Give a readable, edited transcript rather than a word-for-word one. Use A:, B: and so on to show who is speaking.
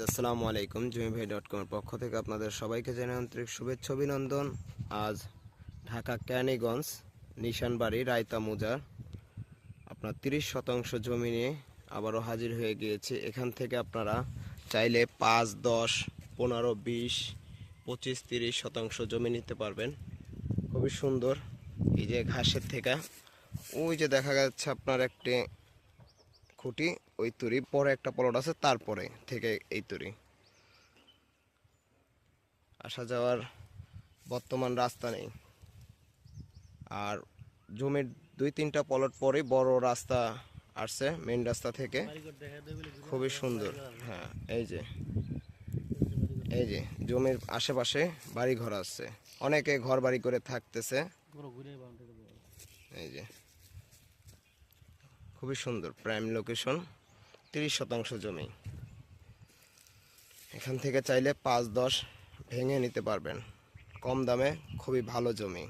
A: আসসালামু আলাইকুম। jimibai.com এর পক্ষ থেকে আপনাদের সবাইকে জানাই আন্তরিক শুভেচ্ছা অভিনন্দন। আজ ঢাকা ক্যানিগঞ্জ নিশানবাড়ি রায়তা মুজার আপনার 30 শতাংশ জমি নিয়ে আবারও হাজির হয়ে গিয়েছে। এখান থেকে আপনারা চাইলে 5, 10, 15, 20, 25, 30 শতাংশ জমি নিতে পারবেন। খুবই সুন্দর। এই যে ঘাসের থেকে ওই যে দেখা যাচ্ছে আপনার একটি খুঁটি, ওই তুরি পরে একটা প্লট আছে, তারপরে থেকে এই তুরি আসা যাওয়ার বর্তমান রাস্তা নেই। আর জমির 2-3টা প্লট পরেই বড় রাস্তা আসছে মেইন রাস্তা থেকে, খুবই সুন্দর। হ্যাঁ, এই যে জমির আশেপাশে বাড়ি ঘর আছে, অনেকে ঘর বাড়ি করে থাকতেছে। এই যে খুবই সুন্দর প্রাইম লোকেশন, 30 শতাংশ জমি। এখান থেকে চাইলে 5-10 ভেঙে নিতে পারবেন, কম দামে খুবই ভালো জমি।